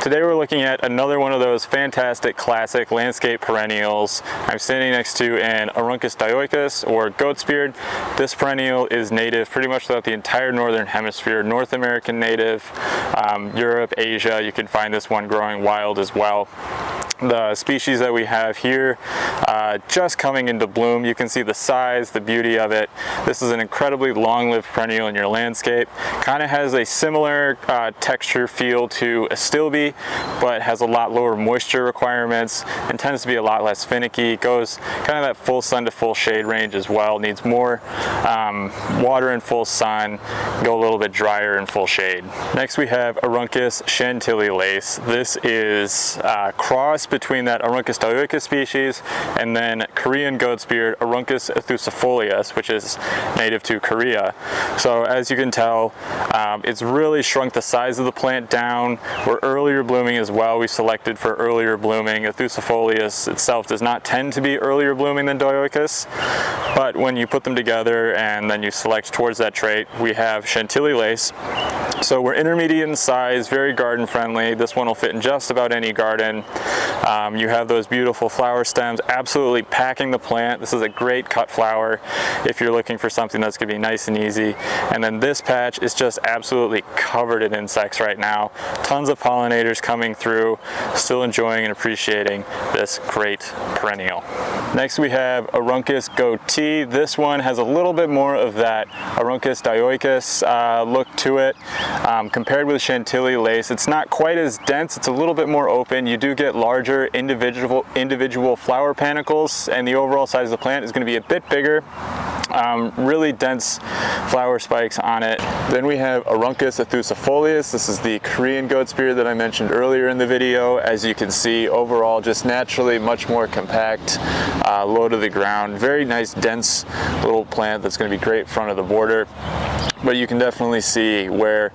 Today we're looking at another one of those fantastic classic landscape perennials. I'm standing next to an Aruncus dioicus, or Goatsbeard. This perennial is native pretty much throughout the entire northern hemisphere, North American native, Europe, Asia. You can find this one growing wild as well. The species that we have here just coming into bloom. You can see the size, the beauty of it. This is an incredibly long-lived perennial in your landscape. Kind of has a similar texture feel to Astilbe, but has a lot lower moisture requirements and tends to be a lot less finicky. Goes kind of that full sun to full shade range as well. Needs more water in full sun, go a little bit drier in full shade. Next we have Aruncus Chantilly lace. This is cross between that Aruncus dioicus species and then Korean Goatsbeard Aruncus foliferous, which is native to Korea. So as you can tell, it's really shrunk the size of the plant down. We're earlier blooming as well. We selected for earlier blooming. Foliferous itself does not tend to be earlier blooming than dioicus, but when you put them together and then you select towards that trait, we have Chantilly lace. So we're intermediate in size, very garden friendly. This one will fit in just about any garden. You have those beautiful flower stems absolutely packing the plant. This is a great cut flower if you're looking for something that's going to be nice and easy. And then this patch is just absolutely covered in insects right now. Tons of pollinators coming through, still enjoying and appreciating this great perennial. Next we have Aruncus goatee. This one has a little bit more of that Aruncus dioicus look to it. Compared with Chantilly lace, it's not quite as dense. It's a little bit more open. You do get larger individual flower panicles, and the overall size of the plant is going to be a bit bigger. Really dense flower spikes on it. Then we have Aruncus foliferous. This is the Korean Goatsbeard that I mentioned earlier in the video. As you can see, overall just naturally much more compact, low to the ground. Very nice dense little plant that's going to be great front of the border. But you can definitely see where,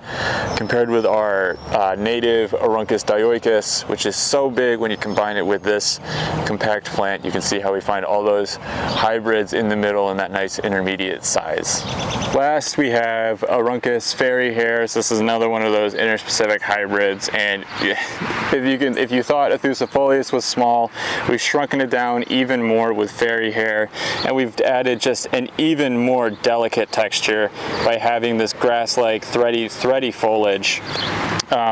compared with our native Aruncus dioicus, which is so big, when you combine it with this compact plant, you can see how we find all those hybrids in the middle in that nice intermediate size. Last we have Aruncus floriferous. This is another one of those interspecific hybrids, and if you thought foliferous was small, we've shrunken it down even more with floriferous, and we've added just an even more delicate texture by having this grass-like thready foliage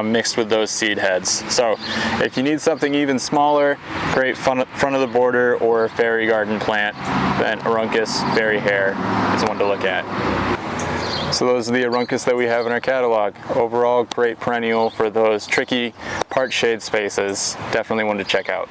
mixed with those seed heads. So if you need something even smaller, great front of the border or fairy garden plant, then Aruncus floriferous is one to look at. So those are the Aruncus that we have in our catalog. Overall, great perennial for those tricky part shade spaces. Definitely one to check out.